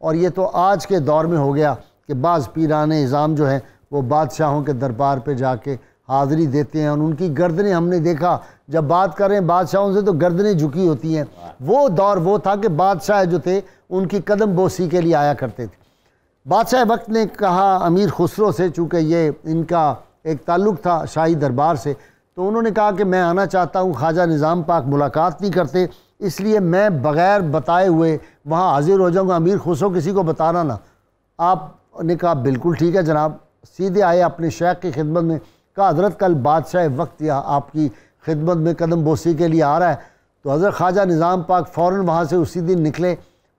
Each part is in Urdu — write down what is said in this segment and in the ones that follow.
اور یہ تو آج کے دور میں ہو گیا کہ بعض پیران نظام جو ہیں وہ بادشاہوں کے دربار پہ جا کے حاضری دیتے ہیں اور ان کی گردنیں ہم نے دیکھا جب بات کریں بادشاہوں سے تو گردنیں جھکی ہوتی ہیں. وہ دور وہ تھا کہ بادشاہ جو تھے ان کی قدم بوسی کے لیے آیا کرتے تھے. بادشاہ وقت نے کہا امیر خسرو سے، چونکہ یہ ان کا ایک تعلق تھا شاہی دربار سے، تو انہوں نے کہا کہ میں آنا چاہتا ہوں. خواجہ نظام پاک ملاقات نہیں کرتے، اس لیے میں بغیر بتائے ہوئے وہاں حاضر ہو جاؤں گا. امیر خسرو کسی کو بتانا نہ. آپ نے کہا بالکل ٹھیک ہے جناب. سیدھے آئے اپنے شیخ کی خدمت میں، کہا حضرت کل بادشاہ وقت یا آپ کی خدمت میں قدم بوسی کے لیے آ رہا ہے. تو حضرت خواجہ نظام پاک فوراً وہاں سے اسی دن نکلے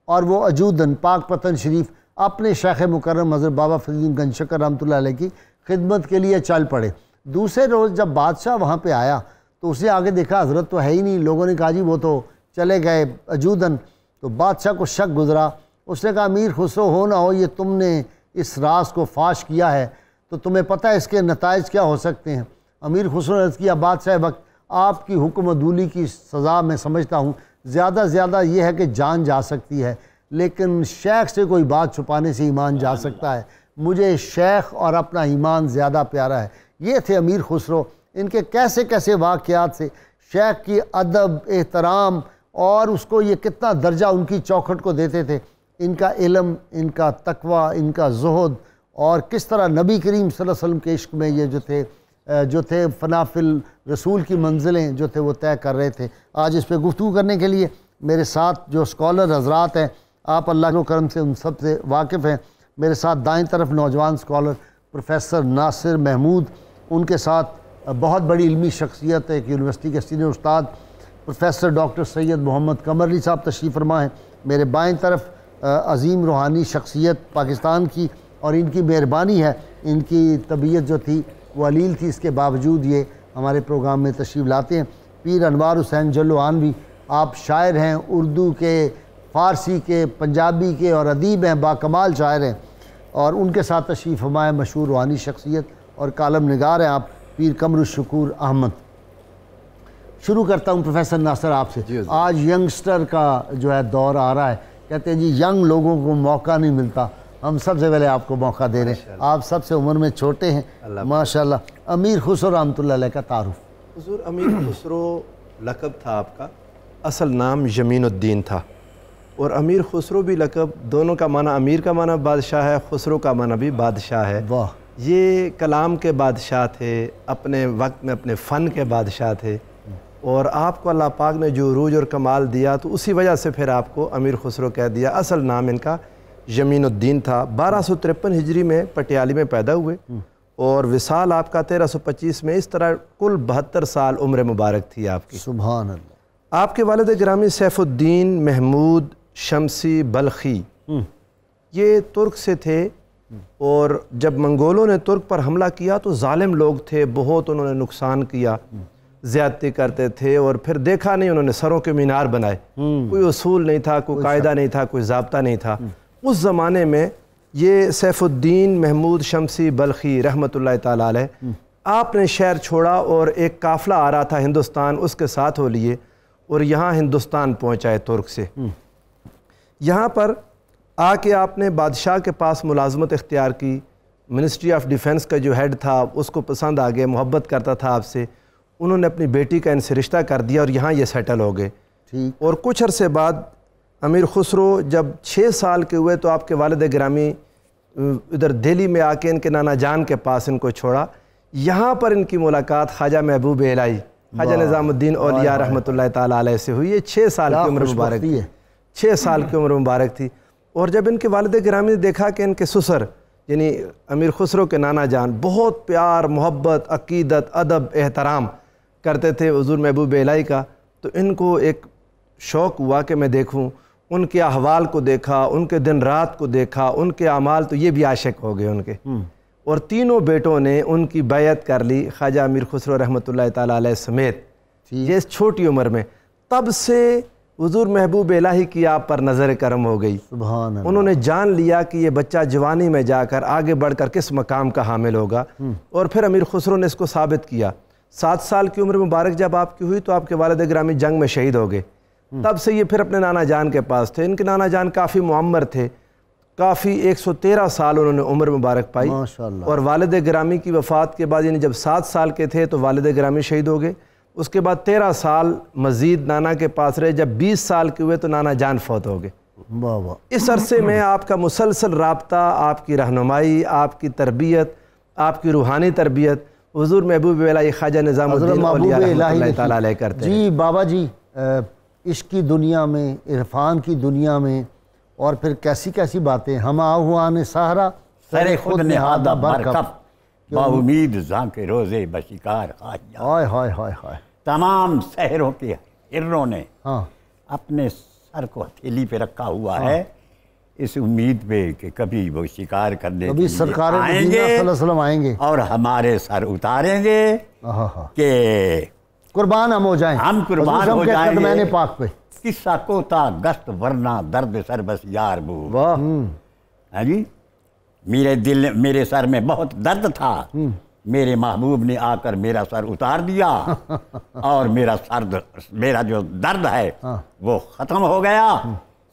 اور وہ اجودن پاک پتن شریف اپنے شیخ مکرم حضرت بابا فرید الدین گنج شکر رحمۃ اللہ علیہ کی خدمت کے لیے چل پڑے. دوسرے روز جب بادشاہ وہاں پہ آیا تو اس نے آگے دیکھا حضرت تو ہے ہی نہیں. لوگوں نے کہا جی وہ تو چلے گئے اجودن. تو بادشاہ کو شک گزرا. اس نے کہا امیر خسرو ہو نہ ہو یہ تم نے اس راز کو فاش کیا ہے تو تمہیں پتہ ہے اس کے نتائج کیا ہو سکتے ہیں. امیر خسرو نے عرض کیا بادشاہ وقت آپ کی حکم عدولی کی سزا میں سمجھتا ہوں زیادہ زیادہ یہ ہے کہ جان جا سکتی ہے، لیکن شیخ سے کوئی بات چھپانے سے ایمان جا سکتا ہے. مجھے شیخ اور اپنا ایمان زیادہ پیارا ہے. یہ تھے امیر خسرو. ان کے کیسے کیسے واقعات سے شیخ کی ادب احترام اور اس کو یہ کتنا درجہ ان کی چوکھٹ کو دیتے تھے. ان کا علم، ان کا تقوی، ان کا زہد، اور کس طرح نبی کریم صلی اللہ علیہ وسلم کے عشق میں یہ جو تھے فنا فی الرسول کی منزلیں جو تھے وہ طے کر رہے تھے. آج اس پہ گفتگو کرنے کے لیے میرے ساتھ جو اسکالر حضرات ہیں، آپ اللہ کے کرم سے ان سب سے واقف ہیں. میرے ساتھ دائیں طرف نوجوان اسکالر پروفیسر ناصر محمود، ان کے ساتھ بہت بڑی علمی شخصیت ایک یونیورسٹی کے سینئر استاد پروفیسر ڈاکٹر سید محمد قمر علی صاحب تشریف فرما ہیں. میرے بائیں طرف عظیم روحانی شخصیت پاکستان کی، اور ان کی مہربانی ہے، ان کی طبیعت جو تھی وہ علیل تھی، اس کے باوجود یہ ہمارے پروگرام میں تشریف لاتے ہیں. پیر انوار حسین جلو آنوی، آپ شاعر ہیں، اردو کے، فارسی کے، پنجابی کے اور ادیب ہیں، باکمال شاعر ہیں. اور ان کے ساتھ تشریف فرما ہے مشہور روحانی شخصیت اور کالم نگار ہیں آپ پیر قمر الشکور احمد. شروع کرتا ہوں پروفیسر ناصر آپ سے. آج ینگسٹر کا جو ہے دور آ رہا ہے، کہتے ہیں جی ینگ لوگوں کو موقع نہیں ملتا. ہم سب سے پہلے آپ کو موقع دے رہے ہیں. آپ سب سے عمر میں چھوٹے ہیں ماشاءاللہ. امیر خسرو رحمۃ اللہ علیہ کا تعارف. حضور امیر خسرو لقب تھا آپ کا، اصل نام یمین الدین تھا. اور امیر خسرو بھی لقب، دونوں کا معنی، امیر کا معنی بادشاہ ہے، خسرو کا معنی بھی بادشاہ ہے. واہ. یہ کلام کے بادشاہ تھے، اپنے وقت میں اپنے فن کے بادشاہ تھے. اور آپ کو اللہ پاک نے جو عروج اور کمال دیا تو اسی وجہ سے پھر آپ کو امیر خسرو کہہ دیا. اصل نام ان کا یمین الدین تھا. 1253 ہجری میں پٹیالی میں پیدا ہوئے اور وصال آپ کا 1325 میں. اس طرح کل 72 سال عمر مبارک تھی آپ کی. سبحان اللہ. آپ کے والد گرامی سیف الدین محمود شمسی بلخی یہ ترک سے تھے، اور جب منگولوں نے ترک پر حملہ کیا تو ظالم لوگ تھے، بہت انہوں نے نقصان کیا، زیادتی کرتے تھے. اور پھر دیکھا نہیں انہوں نے سروں کے مینار بنائے. کوئی اصول نہیں تھا، کوئی قاعدہ نہیں تھا، کوئی ضابطہ نہیں تھا. اس زمانے میں یہ سیف الدین محمود شمسی بلخی رحمۃ اللہ تعالی علیہ، آپ نے شہر چھوڑا اور ایک قافلہ آ رہا تھا ہندوستان، اس کے ساتھ ہو لیے اور یہاں ہندوستان پہنچائے ترک سے. یہاں پر آ کے آپ نے بادشاہ کے پاس ملازمت اختیار کی. منسٹری آف ڈیفنس کا جو ہیڈ تھا اس کو پسند آ گئے، محبت کرتا تھا آپ سے. انہوں نے اپنی بیٹی کا ان سے رشتہ کر دیا اور یہاں یہ سیٹل ہو گئے. اور کچھ عرصے بعد امیر خسرو جب 6 سال کے ہوئے تو آپ کے والد گرامی ادھر دہلی میں آ کے ان کے نانا جان کے پاس ان کو چھوڑا. یہاں پر ان کی ملاقات خواجہ محبوب الہی خواجہ نظام الدین اولیاء رحمۃ اللہ تعالیٰ علیہ سے ہوئی. یہ 6 سال کی عمر مبارک تھی. 6 سال کی عمر مبارک تھی. اور جب ان کے والد گرامی نے دیکھا کہ ان کے سسر یعنی امیر خسرو کے نانا جان بہت پیار محبت عقیدت ادب احترام کرتے تھے حضور محبوب الہی کا، تو ان کو ایک شوق ہوا کہ میں دیکھوں. ان کے احوال کو دیکھا، ان کے دن رات کو دیکھا، ان کے اعمال، تو یہ بھی عاشق ہو گئے ان کے. اور تینوں بیٹوں نے ان کی بیعت کر لی خواجہ امیر خسرو رحمۃ اللہ تعالیٰ علیہ سمیت. یہ اس چھوٹی عمر میں تب سے حضور محبوب الہی کی آپ پر نظر کرم ہو گئی. سبحان اللہ. انہوں نے جان لیا کہ یہ بچہ جوانی میں جا کر آگے بڑھ کر کس مقام کا حامل ہوگا. اور پھر امیر خسرو نے اس کو ثابت کیا. 7 سال کی عمر مبارک جب آپ کی ہوئی تو آپ کے والد گرامی جنگ میں شہید ہو گئے. تب سے یہ پھر اپنے نانا جان کے پاس تھے. ان کے نانا جان کافی معمر تھے کافی 113 سال انہوں نے عمر مبارک پائی ماشاءاللہ. اور والد گرامی کی وفات کے بعد یعنی جب 7 سال کے تھے تو والد گرامی شہید ہو گئے. اس کے بعد 13 سال مزید نانا کے پاس رہے. جب 20 سال کے ہوئے تو نانا جان فوت ہو گئے. واہ واہ. اس عرصے میں آپ کا مسلسل رابطہ، آپ کی رہنمائی، آپ کی تربیت، آپ کی روحانی تربیت حضور محبوب الہی خواجہ نظام الدین اولیاء رحمۃ اللہ تعالیٰ علیہ کرتے ہیں. جی بابا جی، عشق کی دنیا میں، عرفان کی دنیا میں، اور پھر کیسی کیسی باتیں. ہم آہوان سہرا سر خود نہادہ برکف با امید زاں کے روزے بشکار خواجہ. ہائے ہائے ہائے ہائے. تمام سحروں کے ہرنوں نے ہاں اپنے سر کو ہتھیلی پہ رکھا ہوا ہے اس امید پہ کہ کبھی وہ شکار کرنے کے کبھی لیے سرکار آئیں مدینہ صلی اللہ گے علیہ وسلم آئیں گے اور ہمارے سر اتاریں گے کہ قربان ہم ہو جائیں، ہم قربان ہو جائیں گے. قدمین پاک پہ قصہ کوتا گشت ورنہ درد سر بس یار بو. واہ. ہاں جی، میرے سر میں بہت درد تھا، میرے محبوب نے آ کر میرا سر اتار دیا اور میرا جو درد ہے وہ ختم ہو گیا.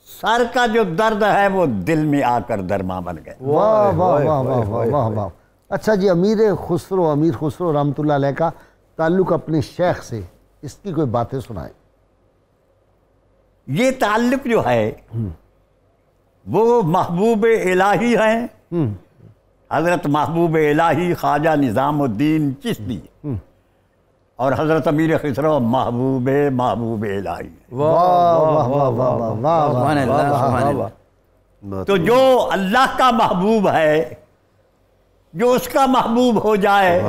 سر کا جو درد ہے وہ دل میں آ کر درما بن گیا. واہ واہ واہ واہ واہ واہ واہ. اچھا جی، امیر خسرو رحمۃ اللہ علیہ کا تعلق اپنے شیخ سے، اس کی کوئی باتیں سنائیں. یہ تعلق جو ہے وہ محبوب الہی ہیں، حضرت محبوب الہی خواجہ نظام الدین چشتی اور حضرت امیر خسرو محبوب الہی. واہ واہ واہ واہ واہ واہ. تو جو اللہ کا محبوب ہے، جو اس کا محبوب ہو جائے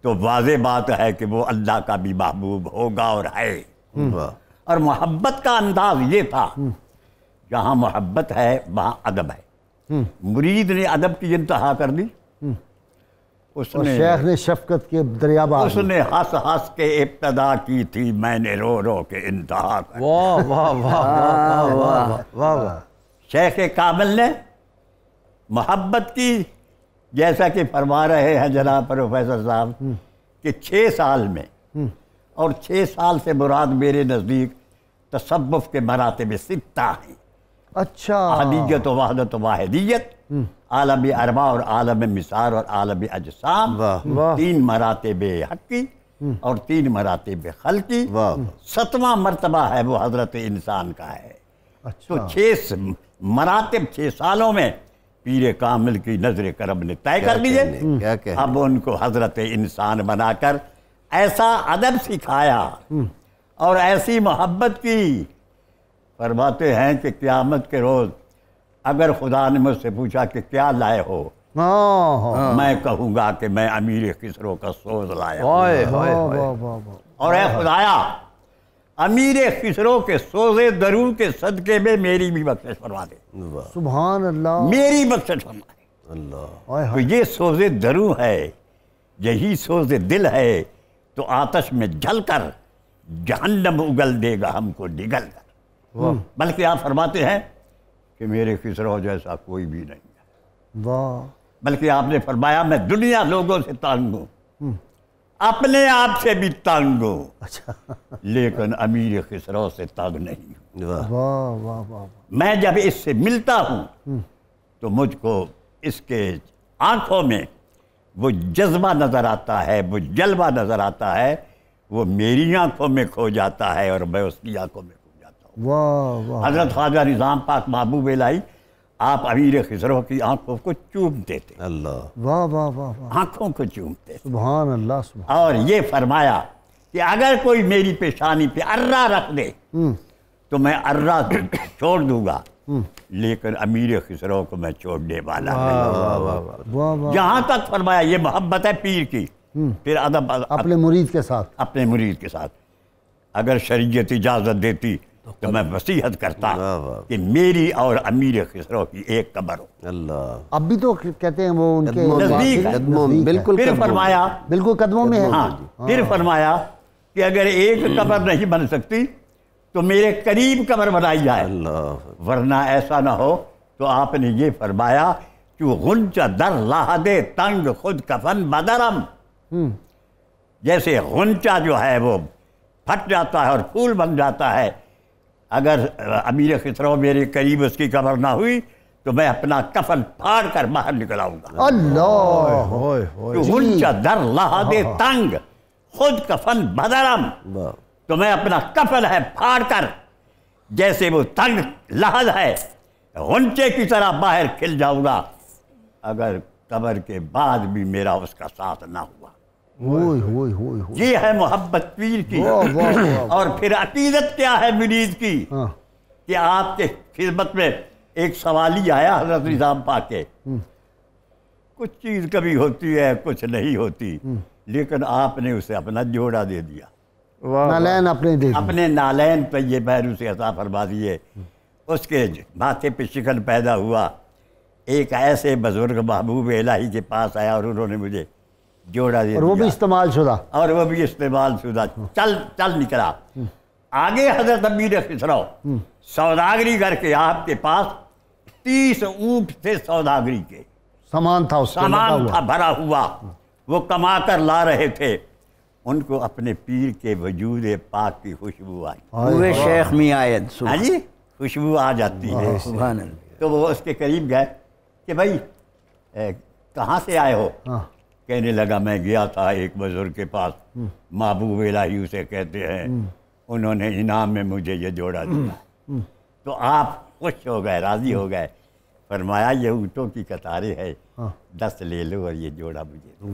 تو واضح بات ہے کہ وہ اللہ کا بھی محبوب ہوگا اور ہے. اور محبت کا انداز یہ تھا، جہاں محبت ہے وہاں ادب ہے. مرید نے ادب کی انتہا کر دی. شیخ نے شفقت کے دریا بہا. اس نے ہنس ہنس کے ابتدا کی تھی، میں نے رو رو کے انتہا کر دی. واہ واہ واہ واہ واہ. شیخ کامل نے محبت کی، جیسا کہ فرما رہے ہیں جناب پروفیسر صاحب کہ 6 سال میں، اور 6 سال سے مراد میرے نزدیک تصوف کے مراتب 6 ہیں. اچھا. احدیت و وحدت و واحدیت، عالم ارواح اور عالم مسار اور عالم اجسام، 3 مراتب حقی اور 3 مراتب خلقی. 7واں مرتبہ ہے وہ حضرت انسان کا ہے. تو 6 مراتب 6 سالوں میں پیر کامل کی نظر کرم نے طے کر دیے. اب ان کو حضرت انسان بنا کر ایسا ادب سکھایا اور ایسی محبت کی. فرماتے ہیں کہ قیامت کے روز اگر خدا نے مجھ سے پوچھا کہ کیا لائے ہو، میں کہوں گا کہ میں امیر خسرو کا سوز لایا. اور اے خدایا، امیر خسرو کے سوز درو کے صدقے میں میری بھی بخشش فرما دے. سبحان اللہ. میری بخشش فرما دے. تو یہ سوز درو ہے، یہی سوز دل ہے تو آتش میں جل کر جہنم اگل دے گا ہم کو نگل کر. بلکہ آپ فرماتے ہیں کہ میرے خسرو جیسا کوئی بھی نہیں ہے. بلکہ آپ نے فرمایا میں دنیا لوگوں سے تنگ ہوں، اپنے آپ سے بھی تنگ ہوں، لیکن امیر خسرو سے تنگ نہیں ہوں. میں جب اس سے ملتا ہوں تو مجھ کو اس کے آنکھوں میں وہ جذبہ نظر آتا ہے، وہ جلوہ نظر آتا ہے، وہ میری آنکھوں میں کھو جاتا ہے اور میں اس کی آنکھوں میں کھو جاتا ہوں. حضرت خواجہ نظام پاک محبوب الہی آپ امیر خسرو کی آنکھوں کو چومتے تھے. آنکھوں کو چومتے تھے. سبحان اللہ. اور یہ فرمایا کہ اگر کوئی میری پیشانی پہ ارہ رکھ دے تو میں ارہ چھوڑ دوں گا، لیکن امیر خسرو کو میں چھوڑنے والا نہیں. جہاں تک فرمایا یہ محبت ہے پیر کی. پھر ادب اپنے مرید کے ساتھ، اپنے مرید کے ساتھ. اگر شریعت اجازت دیتی تو میں وصیت کرتا کہ میری اور امیر خسرو کی ایک قبر ہو. اب بھی تو کہتے ہیں وہ ان کے نزدیک ہے. بالکل. پھر فرمایا بالکل قدموں میں ہے. پھر فرمایا کہ اگر ایک قبر نہیں بن سکتی تو میرے قریب قبر بنائی جائے، ورنہ ایسا نہ ہو. تو آپ نے یہ فرمایا کہ غنچہ در لاہدے تنگ خود کفن بدرم. جیسے غنچہ جو ہے وہ پھٹ جاتا ہے اور پھول بن جاتا ہے، اگر امیر خسرو میرے قریب اس کی قبر نہ ہوئی تو میں اپنا کفن پھاڑ کر باہر نکل آؤں گا۔ اللہ اونچا در لحاظ تنگ خود کفن بدرم، تو میں اپنا کفن ہے پھاڑ کر جیسے وہ تنگ لحاظ ہے غنچے کی طرح باہر کھل جاؤں گا، اگر قبر کے بعد بھی میرا اس کا ساتھ نہ ہوا۔ یہ ہے محبت پیر کی۔ اور پھر عقیدت کیا ہے مرید کی کہ آپ کے خدمت میں ایک سوالی آیا حضرت نظام پاک کے، کچھ چیز کبھی ہوتی ہے کچھ نہیں ہوتی، لیکن آپ نے اسے اپنا جوڑا دے دیا، نالین اپنے نالین طیب بہرو سے عطا فرما دیے۔ اس کے ماتھے پہ شکن پیدا ہوا، ایک ایسے بزرگ محبوب الہی کے پاس آیا اور انہوں نے مجھے جوڑا دے دیا، اور وہ بھی استعمال شدہ، چل نکلا آگے۔ حضرت امیر خسرو سوداگری کر کے آپ کے پاس 30 اونٹ تھے سوداگری کے، سامان تھا بھرا ہوا، وہ کما کر لا رہے تھے، ان کو اپنے پیر کے وجود پاک کی خوشبو آئی، ہوئے شیخ میاں آیت، ہاں جی خوشبو آ جاتی ہے۔ تو وہ اس کے قریب گئے کہ بھائی کہاں سے آئے ہو؟ کہنے لگا میں گیا تھا ایک بزرگ کے پاس، محبوب الہی اسے کہتے ہیں، انہوں نے انعام میں مجھے یہ جوڑا دیا۔ تو آپ خوش ہو گئے، راضی ہو گئے، فرمایا یہ اونٹوں کی قطاریں ہے، 10 لے لو اور یہ جوڑا مجھے۔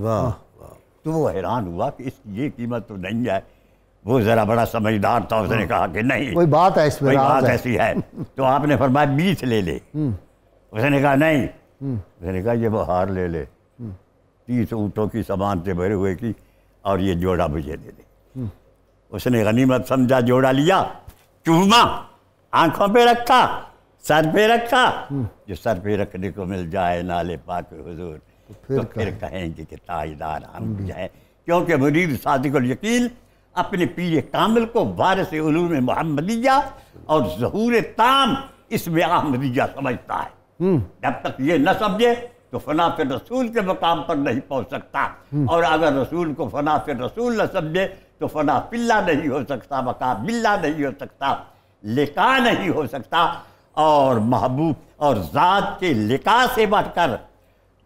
تو وہ حیران ہوا کہ اس کی یہ قیمت تو نہیں ہے، وہ ذرا بڑا سمجھدار تھا، اس نے کہا کہ نہیں کوئی بات ہے اس میں، کوئی بات ایسی ہے۔ تو آپ نے فرمایا 20 لے لے، اس نے کہا نہیں، اس نے کہا یہ وہ ہار لے لے، 30 اونٹوں کی سامان سے بھرے ہوئے کی، اور یہ جوڑا مجھے دے دے۔ اس نے غنیمت سمجھا، جوڑا لیا، چوما آنکھوں پہ رکھا، سر پہ رکھا، جو سر پہ رکھنے کو مل جائے نالے پاک حضور تو پھر کہیں گے کہ تاجدار ہم بھی ہیں، کیونکہ مرید صادق الیقین اپنے پیر کامل کو وارث علوم محمدیہ اور ظہور تام اس میں احمدیہ سمجھتا ہے۔ جب تک یہ نہ سمجھے تو فنا فی رسول کے مقام پر نہیں پہنچ سکتا، اور اگر رسول کو فنا فی رسول نہ سمجھے تو فنا فی اللہ نہیں ہو سکتا، بقا باللہ نہیں ہو سکتا، لقاء نہیں ہو سکتا۔ اور محبوب اور ذات کے لقاء سے بڑھ کر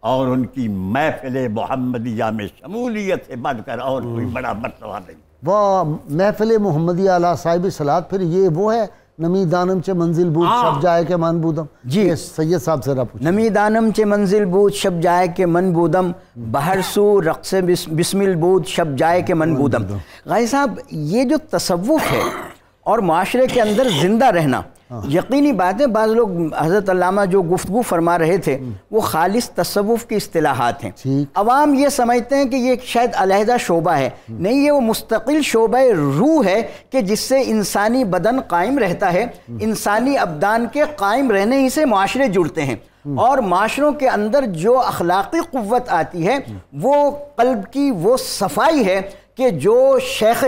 اور ان کی محفل محمدیہ میں شمولیت سے بڑھ کر اور کوئی بڑا مرتبہ نہیں۔ وہ محفل محمدیہ علی صاحب صلاۃ، پھر یہ وہ ہے نمی دانم چے منزل بود شب جائے کے من بودم؟ جی سید صاحب سے پوچھیں۔ نمی دانم چے منزل بود شب جائے کے من بودم، بہر سو رقص بسمل بود شب جائے کے من بودم۔ غازی صاحب یہ جو تصوف ہے اور معاشرے کے اندر زندہ رہنا، یقینی بات ہے، بعض لوگ حضرت علامہ جو گفتگو فرما رہے تھے وہ خالص تصوف کی اصطلاحات ہیں، عوام یہ سمجھتے ہیں کہ یہ شاید علیحدہ شعبہ ہے، نہیں، یہ وہ مستقل شعبہ روح ہے کہ جس سے انسانی بدن قائم رہتا ہے، انسانی ابدان کے قائم رہنے ہی سے معاشرے جڑتے ہیں، اور معاشروں کے اندر جو اخلاقی قوت آتی ہے وہ قلب کی وہ صفائی ہے کہ جو شیخ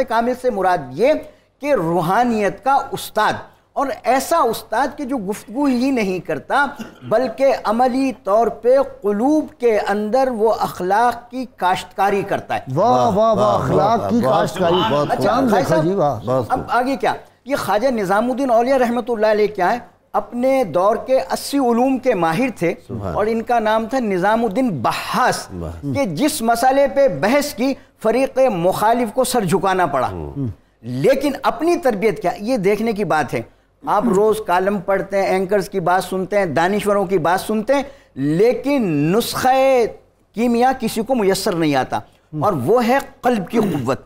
کامل سے مراد یہ کہ روحانیت کا استاد، اور ایسا استاد کہ جو گفتگو ہی نہیں کرتا بلکہ عملی طور پہ قلوب کے اندر وہ اخلاق کی کاشتکاری کرتا ہے۔ واہ واہ واہ، اخلاق کی کاشتکاری۔ اب آگے کیا، یہ خواجہ نظام الدین اولیاء رحمۃ اللہ علیہ کیا ہے، اپنے دور کے 80 علوم کے ماہر تھے، اور ان کا نام تھا نظام الدین بحاس، کہ جس مسئلے پہ بحث کی فریق مخالف کو سر جھکانا پڑا، لیکن اپنی تربیت کیا، یہ دیکھنے کی بات ہے۔ آپ روز کالم پڑھتے ہیں، اینکرز کی بات سنتے ہیں، دانشوروں کی بات سنتے ہیں، لیکن نسخہ کیمیا کسی کو میسر نہیں آتا، اور وہ ہے قلب کی قوت۔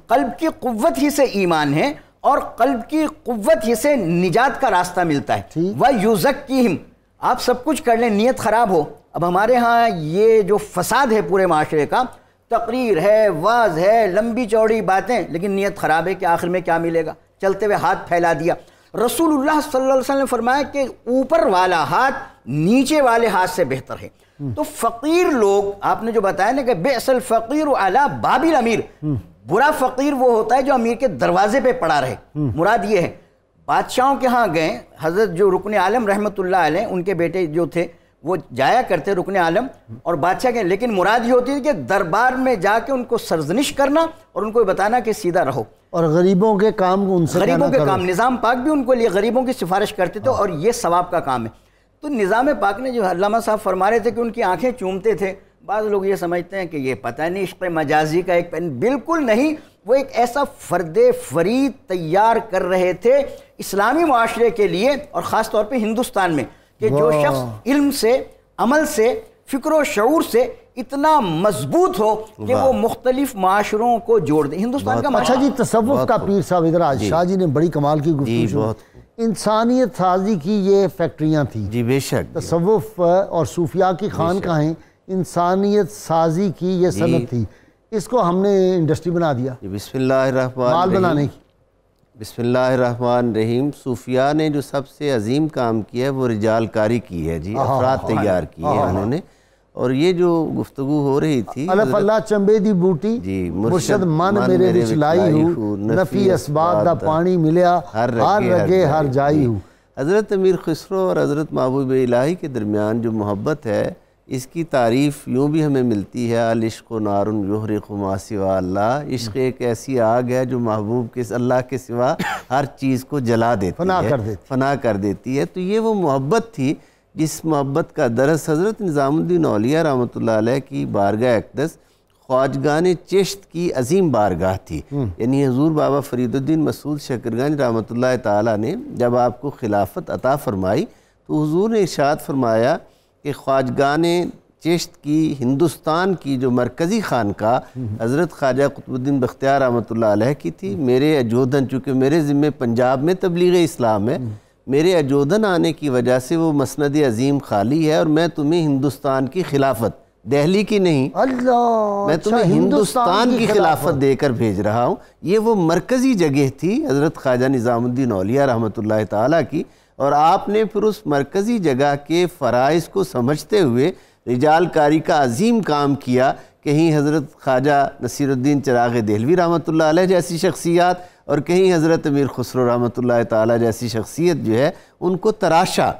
قلب کی قوت ہی سے ایمان ہے، اور قلب کی قوت ہی سے نجات کا راستہ ملتا ہے۔ وَيُزَكِّهِمْ، آپ سب کچھ کر لیں، نیت خراب ہو۔ اب ہمارے ہاں یہ جو فساد ہے پورے معاشرے کا، تقریر ہے، واز ہے، لمبی چوڑی باتیں، لیکن نیت خراب ہے کہ آخر میں کیا ملے گا، چلتے ہوئے ہاتھ پھیلا دیا۔ رسول اللہ صلی اللہ علیہ وسلم نے فرمایا کہ اوپر والا ہاتھ نیچے والے ہاتھ سے بہتر ہے۔ تو فقیر لوگ، آپ نے جو بتایا نا کہ بئس الفقیر علی باب الامیر، برا فقیر وہ ہوتا ہے جو امیر کے دروازے پہ پڑا رہے، مراد یہ ہے۔ بادشاہوں کے ہاں گئے، حضرت جو رکن عالم رحمۃ اللہ علیہ، ان کے بیٹے جو تھے وہ جایا کرتے رکن عالم اور بادشاہ کے، لیکن مراد یہ ہوتی ہے کہ دربار میں جا کے ان کو سرزنش کرنا اور ان کو بتانا کہ سیدھا رہو، اور غریبوں کے کام ان سے غریبوں کے کام، نظام پاک بھی ان کو لیے غریبوں کی سفارش کرتے تھے، اور یہ ثواب کا کام ہے۔ تو نظام پاک نے جو علامہ صاحب فرما رہے تھے کہ ان کی آنکھیں چومتے تھے، بعض لوگ یہ سمجھتے ہیں کہ یہ پتہ نہیں عشق مجازی کا ایک پین، بالکل نہیں، وہ ایک ایسا فرد فرید تیار کر رہے تھے اسلامی معاشرے کے لیے، اور خاص طور پہ ہندوستان میں، کہ جو شخص علم سے، عمل سے، فکر و شعور سے اتنا مضبوط ہو کہ وہ مختلف معاشروں کو جوڑ دے. ہندوستان کا اچھا جی، تصوف کا پیر صاحب ادھر آج شاہ جی نے بڑی کمال کی گفتگو، انسانیت سازی کی یہ فیکٹریاں تھیں. جی بے شک. تصوف اور صوفیاء کی خانقاہیں انسانیت سازی کی یہ صنعت تھی، اس کو ہم نے انڈسٹری بنا دیا بسم اللہ الرحمن مال بنانے کی. بسم اللہ الرحمن الرحیم. صوفیاء نے جو سب سے عظیم کام کیا ہے وہ رجال کاری کی ہے جی، افراد تیار کی ہے انہوں نے. اور یہ جو گفتگو ہو رہی تھی، الف اللہ چمبے دی بوٹی مرشد من میرے وچ لائی ہوں، نفی اسباب دا پانی ملیا ہر رگے ہر جائی ہوں. حضرت امیر خسرو اور حضرت محبوب الہی کے درمیان جو محبت ہے، اس کی تعریف یوں بھی ہمیں ملتی ہے، العشق نار یحرق ما سوا اللہ. عشق ایک ایسی آگ ہے جو محبوب کے اللہ کے سوا ہر چیز کو جلا دیتی ہے، فنا کر دیتی ہے. تو یہ وہ محبت تھی جس محبت کا درس حضرت نظام الدین اولیاء رحمۃ اللہ علیہ کی بارگاہ اقدس خواجگان چشت کی عظیم بارگاہ تھی. یعنی حضور بابا فرید الدین مسعود شکرگنج رحمۃ اللہ تعالیٰ نے جب آپ کو خلافت عطا فرمائی تو حضور نے ارشاد فرمایا کہ خواجگان چشت کی ہندوستان کی جو مرکزی خانقاہ حضرت خواجہ قطب الدین بختیار رحمۃ اللہ علیہ کی تھی. میرے اجودھن، چونکہ میرے ذمہ پنجاب میں تبلیغ اسلام ہے، میرے اجودھن آنے کی وجہ سے وہ مسند عظیم خالی ہے، اور میں تمہیں ہندوستان کی خلافت، دہلی کی نہیں، میں تمہیں ہندوستان کی خلافت دے کر بھیج رہا ہوں. یہ وہ مرکزی جگہ تھی حضرت خواجہ نظام الدین اولیاء رحمۃ اللہ تعالیٰ کی، اور آپ نے پھر اس مرکزی جگہ کے فرائض کو سمجھتے ہوئے رجال کاری کا عظیم کام کیا. کہیں حضرت خواجہ نصیر الدین چراغ دہلوی رحمۃ اللہ علیہ جیسی شخصیات، اور کہیں حضرت امیر خسرو رحمۃ اللہ تعالیٰ جیسی شخصیت جو ہے ان کو تراشا.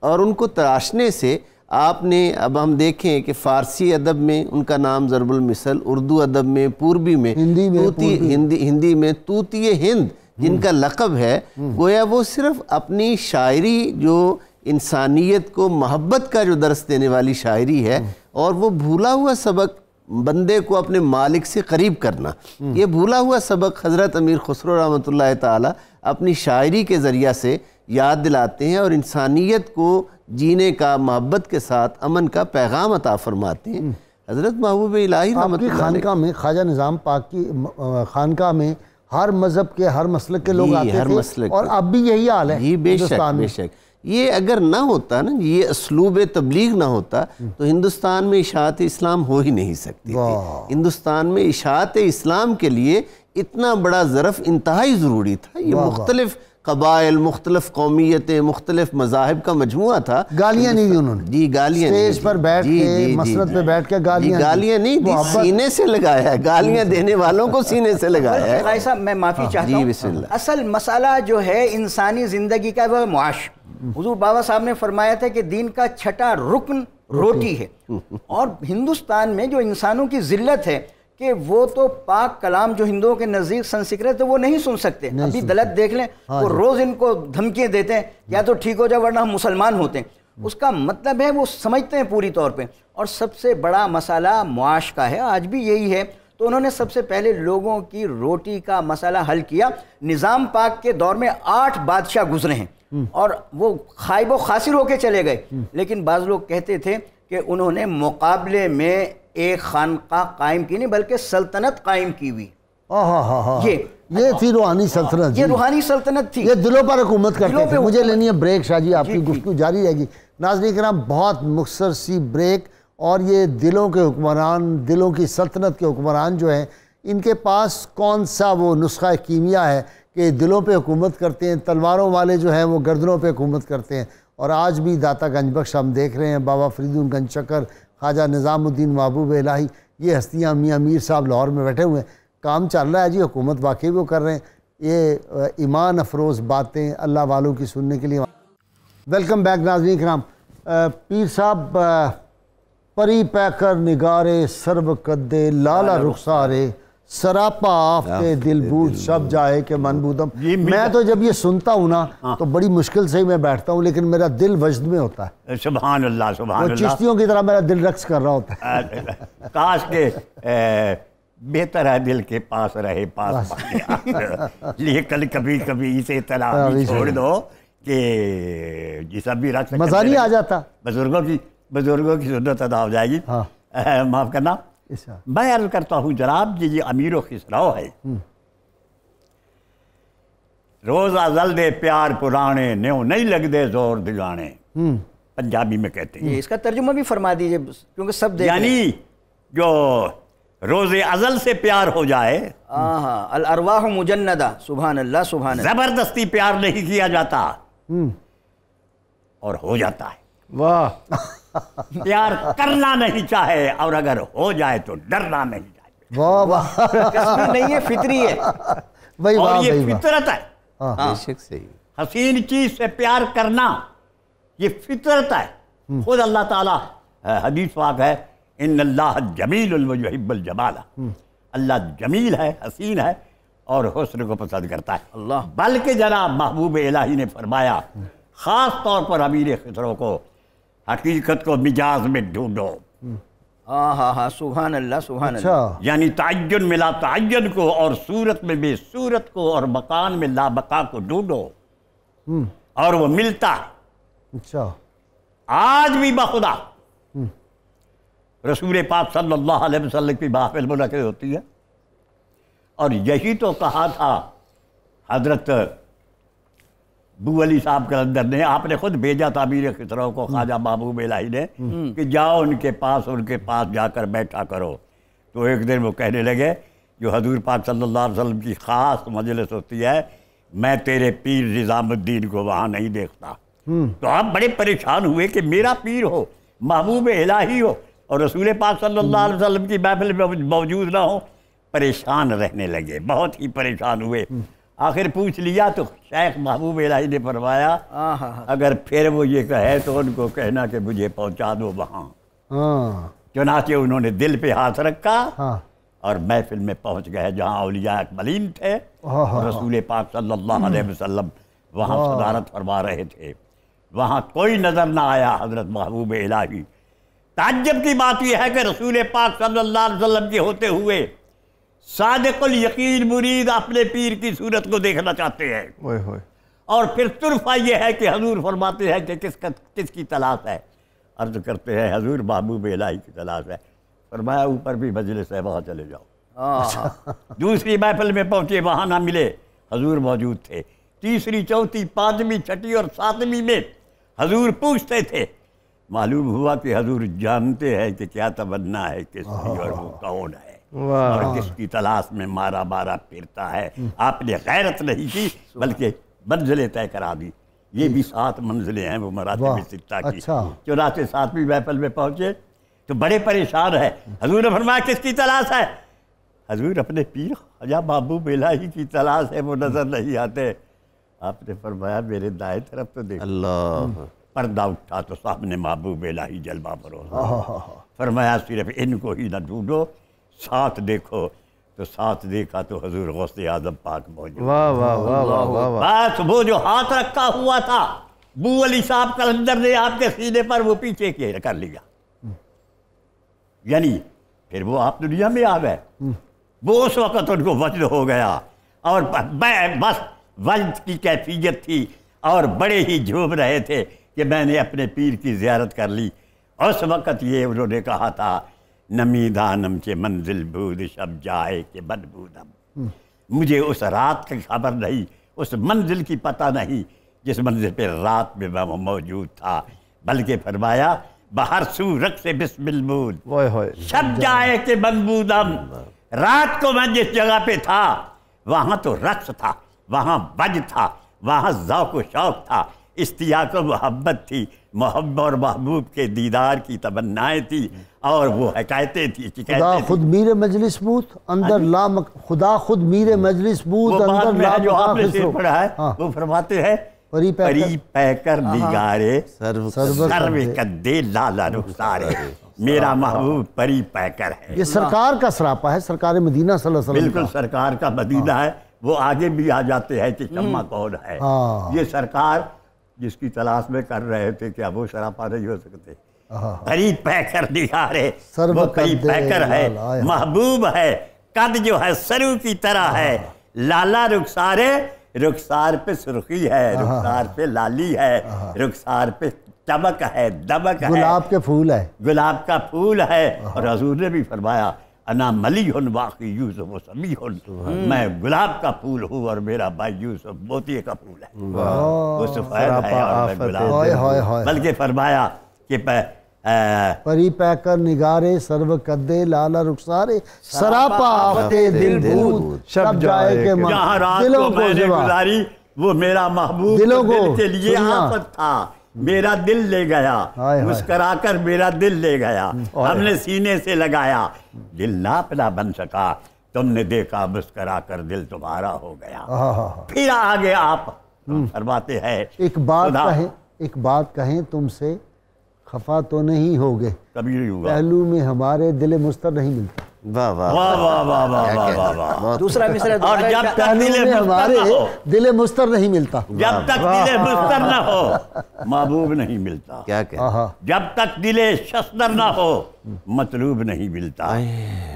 اور ان کو تراشنے سے آپ نے، اب ہم دیکھیں کہ فارسی ادب میں ان کا نام ضرب المثل، اردو ادب میں، پوربی میں، ہندی میں طوطی ہند جن کا لقب ہے، گویا وہ صرف اپنی شاعری جو انسانیت کو محبت کا جو درس دینے والی شاعری ہے، اور وہ بھولا ہوا سبق بندے کو اپنے مالک سے قریب کرنا، یہ بھولا ہوا سبق حضرت امیر خسرو رحمۃ اللہ تعالیٰ اپنی شاعری کے ذریعہ سے یاد دلاتے ہیں، اور انسانیت کو جینے کا، محبت کے ساتھ امن کا پیغام عطا فرماتے ہیں. حضرت محبوب الہی رحمۃ اللہ خانقاہ میں، خواجہ نظام پاک کی خانقاہ میں ہر مذہب کے، ہر مسلک کے لوگ آتے تھے، اور اب بھی یہی حال ہے. جی بے شک بے شک. یہ اگر نہ ہوتا نا، یہ اسلوب تبلیغ نہ ہوتا تو ہندوستان میں اشاعت اسلام ہو ہی نہیں سکتی تھی. ہندوستان میں اشاعت اسلام کے لیے اتنا بڑا ظرف انتہائی ضروری تھا. یہ مختلف قبائل، مختلف قومیتیں، مختلف مذاہب کا مجموعہ تھا. گالیاں نہیں دی انہوں نے، جی گالیاں نہیں، اسٹیج پر بیٹھ کے، مسند پہ بیٹھ کے گالیاں نہیں دی، سینے سے لگایا ہے. گالیاں دینے والوں کو سینے سے لگایا ہے. قاضی صاحب میں معافی چاہتا ہوں، بسم اللہ. اصل مسئلہ جو ہے انسانی زندگی کا وہ معاش. حضور بابا صاحب نے فرمایا تھا کہ دین کا چھٹا رکن روٹی ہے، اور ہندوستان میں جو انسانوں کی ذلت ہے کہ وہ تو پاک کلام جو ہندوؤں کے نزدیک سنسکرت ہے وہ نہیں سن سکتے. ابھی دلت دیکھ لیں، وہ روز ان کو دھمکیاں دیتے ہیں یا تو ٹھیک ہو جائے ورنہ ہم مسلمان ہوتے ہیں. اس کا مطلب ہے وہ سمجھتے ہیں پوری طور پہ. اور سب سے بڑا مسئلہ معاش کا ہے، آج بھی یہی ہے. تو انہوں نے سب سے پہلے لوگوں کی روٹی کا مسئلہ حل کیا. نظام پاک کے دور میں 8 بادشاہ گزرے ہیں، اور وہ خائب و خاسر ہو کے چلے گئے. لیکن بعض لوگ کہتے تھے کہ انہوں نے مقابلے میں ایک خانقاہ قائم کی نہیں بلکہ سلطنت قائم کی ہوئی. یہ تھی روحانی سلطنت. یہ روحانی سلطنت تھی، یہ دلوں پر حکومت کرتے تھے. مجھے لینی ہے بریک شاہ جی، آپ کی گفتگو جاری رہے گی. ناظرین کرام، بہت مختصر سی بریک. اور یہ دلوں کے حکمران، دلوں کی سلطنت کے حکمران جو ہیں، ان کے پاس کون سا وہ نسخہ کیمیا ہے کہ دلوں پہ حکومت کرتے ہیں؟ تلواروں والے جو ہیں وہ گردنوں پہ حکومت کرتے ہیں. اور آج بھی داتا گنج بخش ہم دیکھ رہے ہیں، بابا فرید گنج چکر، خواجہ نظام الدین محبوب الہی، یہ ہستیاں، میاں میر صاحب لاہور میں بیٹھے ہوئے ہیں. کام چل رہا ہے جی، حکومت واقعی وہ کر رہے ہیں. یہ ایمان افروز باتیں اللہ والوں کی سننے کے لیے. ویلکم بیک ناظرین کرام. پیر صاحب، پری پہ کر نگارے سرب قدے لالا رخسارے سراپا آفتے دل بود شب جائے کہ من بودم. میں تو جب یہ سنتا ہوں نا تو بڑی مشکل سے ہی میں بیٹھتا ہوں، لیکن میرا دل وجد میں ہوتا ہے. سبحان اللہ سبحان اللہ. چشتیوں کی طرح میرا دل رقص کر رہا ہوتا ہے. کاش کے بہتر ہے دل کے پاس رہے پاس لیکن کبھی کبھی اسے اطلاع بھی چھوڑ دو کہ جیسا بھی رقص مزہ نہیں آ جاتا. بزرگوں کی سنت ادا ہو جائے گی. معاف کرنا، میں عرض کرتا ہوں جناب جی یہ امیر و خسرو ہے. روز ازل دے پیار پرانے نیو نہیں لگ دے زور دگانے، پنجابی میں کہتے ہیں. اس کا ترجمہ بھی فرما دیجئے کیونکہ سب دیکھ یعنی جو روز ازل سے پیار ہو جائے، الارواح مجندہ، سبحان اللہ سبحان اللہ. زبردستی پیار نہیں کیا جاتا اور ہو جاتا ہے. واہ. پیار کرنا نہیں چاہے اور اگر ہو جائے تو ڈرنا نہیں چاہیے. واہ واہ. کسبی نہیں ہے، فطری ہے. اور یہ فطرت ہے. بے شک صحیح. حسین چیز سے پیار کرنا یہ فطرت ہے. خود اللہ تعالیٰ حدیث پاک ہے ان اللہ جمیل ویحب الجمال. اللہ جمیل ہے، حسین ہے اور حسن کو پسند کرتا ہے. اللہ بلکہ جناب محبوب الہی نے فرمایا خاص طور پر امیر خسرو کو حقیقت کو مجاز میں ڈھونڈو. سبحان اللہ سبحان اللہ. یعنی تعین میں لا تعین کو اور صورت میں بے صورت کو اور مکان میں لا بقا کو ڈھونڈو اور وہ ملتا ہے. اچھا. آج بھی بخدا رسول پاک صلی اللہ علیہ وسلم کی محفل منعقد ہوتی ہے اور یہی تو کہا تھا حضرت بو علی صاحب کلندر نے. آپ نے خود بھیجا تھا امیر خسرو کو خواجہ محبوب الہی نے کہ جاؤ ان کے پاس جا کر بیٹھا کرو. تو ایک دن وہ کہنے لگے جو حضور پاک صلی اللہ علیہ وسلم کی خاص مجلس ہوتی ہے میں تیرے پیر نظام الدین کو وہاں نہیں دیکھتا. تو آپ بڑے پریشان ہوئے کہ میرا پیر ہو، محبوب الہی ہو اور رسول پاک صلی اللہ علیہ وسلم کی محفل میں موجود نہ ہو. پریشان رہنے لگے، بہت ہی پریشان ہوئے. آخر پوچھ لیا تو شیخ محبوب الہی نے فرمایا اگر پھر وہ یہ کہے تو ان کو کہنا کہ مجھے پہنچا دو وہاں. چنانچہ انہوں نے دل پہ ہاتھ رکھا اور محفل میں پہنچ گئے جہاں اولیاء اکملین تھے اور رسول پاک صلی اللہ علیہ وسلم وہاں صدارت فرما رہے تھے. وہاں کوئی نظر نہ آیا حضرت محبوب الہی. تعجب کی بات یہ ہے کہ رسول پاک صلی اللہ علیہ وسلم کے ہوتے ہوئے صادق الیقین مرید اپنے پیر کی صورت کو دیکھنا چاہتے ہیں. اور پھر طرفہ یہ ہے کہ حضور فرماتے ہیں کہ کس کی تلاش ہے. عرض کرتے ہیں حضور محبوب الہی کی تلاش ہے. فرمایا اوپر بھی مجلس ہے وہاں چلے جاؤ. دوسری محفل میں پہنچے وہاں نہ ملے، حضور موجود تھے. تیسری چوتھی پانچویں چھٹی اور ساتویں میں حضور پوچھتے تھے. معلوم ہوا کہ حضور جانتے ہیں کہ کیا تمنا ہے کس کی اور وہ کون ہے اور کس کی تلاش میں مارا مارا پھرتا ہے. آپ نے غیرت نہیں کی بلکہ منزلیں طے کرا دی. یہ بھی 7 منزلیں ہیں وہ مراتب ستہ کی. چنانچہ 7ویں محفل میں پہنچے تو بڑے پریشان ہے. حضور نے فرمایا کس کی تلاش ہے؟ حضور اپنے پیر خواجہ محبوب الہی کی تلاش ہے، وہ نظر نہیں آتے. آپ نے فرمایا میرے دائیں طرف تو دیکھو. اللہ. پردہ اٹھا تو سامنے محبوب الہی جلوہ فروز. فرمایا صرف ان کو ہی نہ ڈھونڈو، ساتھ دیکھو. تو ساتھ دیکھا تو حضور غوث اعظم پاک موجود. بس وہ جو ہاتھ رکھا ہوا تھا بو علی صاحب کلندر نے آپ کے سینے پر وہ پیچھے کیے کر لیا. یعنی پھر وہ آپ دنیا میں آ گئے. وہ اس وقت ان کو وجد ہو گیا اور بس وجد کی کیفیت تھی اور بڑے ہی جھوم رہے تھے کہ میں نے اپنے پیر کی زیارت کر لی. اس وقت یہ انہوں نے کہا تھا نمی دانم کے منزل بود شب جائے کہ بد بودم. مجھے اس رات کی خبر نہیں، اس منزل کی پتہ نہیں جس منزل پہ رات میں میں موجود تھا. بلکہ فرمایا بہر سو رقص بسم البود شب جائے کہ بد بودم. رات کو میں جس جگہ پہ تھا وہاں تو رقص تھا، وہاں بج تھا، وہاں ذوق و شوق تھا، اشتیاق و محبت تھی، محبت اور محبوب کے دیدار کی تمنائیں تھی اور وہ حکایتیں تھی. خدا خود میر مجلس بود اندر خدا خود میر مجلس بود اندر جو آپ نے شعر پڑھا ہے وہ فرماتے ہیں پری پیکر نگارے سرو قدے لالا رخسارے، میرا محبوب پری پیکر ہے۔ یہ سرکار کا سراپا ہے، سرکار مدینہ صلی اللہ علیہ وسلم۔ بالکل سرکار کا مدینہ ہے، وہ آگے بھی آ جاتے ہیں کہ شمع کون ہے۔ یہ سرکار جس کی تلاش میں کر رہے تھے، کیا وہ سراپا نہیں ہو سکتے؟ پری پیکر نگارے، وہ پری پیکر ہے، محبوب ہے، قد جو ہے سرو کی طرح ہے، لالا رخسارے، رخسار پہ سرخی ہے، رخسار پہ لالی ہے، رخسار پہ چمک ہے، دمک ہے، گلاب کے پھول ہے، گلاب کا پھول ہے۔ اور حضور نے بھی فرمایا انا ملیح واقعی یوسف و سمیح، میں گلاب کا پھول ہوں اور میرا بھائی یوسف موتی کا پھول ہے، وہ سفید ہے اور میں گلاب۔ بلکہ فرمایا کہ پری پیکر نگارے سرو قدے لالا رخسارے، سراپا آفت دل بود شب جائے کے من، جہاں رات کو میں نے گزاری وہ میرا محبوب دل کے لیے آفت تھا، میرا دل لے گیا، مسکرا کر میرا دل لے گیا، ہم نے سینے سے لگایا، دل نہ اپنا بن سکا، تم نے دیکھا مسکرا کر دل تمہارا ہو گیا۔ پھر آگے آپ فرماتے ہیں ایک بات کہیں تم سے، خفا تو نہیں ہوگے، کبھی نہیں ہوگا، پہلو میں ہمارے دل مستر نہیں ملتا۔ واہ واہ واہ واہ واہ واہ واہ واہ۔ دوسرا مصرع، اور جب تک دل ہمارے دل مستر نہیں ملتا، جب تک دل مستر نہ ہو محبوب نہیں ملتا، کیا کہ جب تک دل شستر نہ ہو مطلوب نہیں ملتا،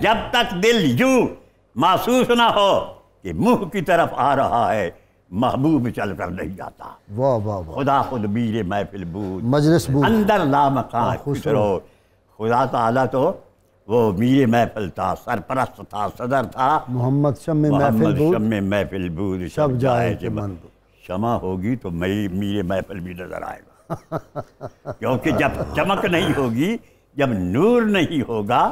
جب تک دل یوں محسوس نہ ہو کہ منہ کی طرف آ رہا ہے محبوب چل کر نہیں جاتا۔ واہ واہ واہ، خدا خود میر محفل بود، مجلس بود، اندر لامکان خسرو۔ خدا تعالیٰ تو وہ میر محفل تھا، سرپرست تھا، صدر تھا، محمد شمع محفل بود، شمع محفل بود شب جائے کے من۔ شمع ہوگی تو میر محفل بھی نظر آئے گا، کیونکہ جب چمک نہیں ہوگی، جب نور نہیں ہوگا،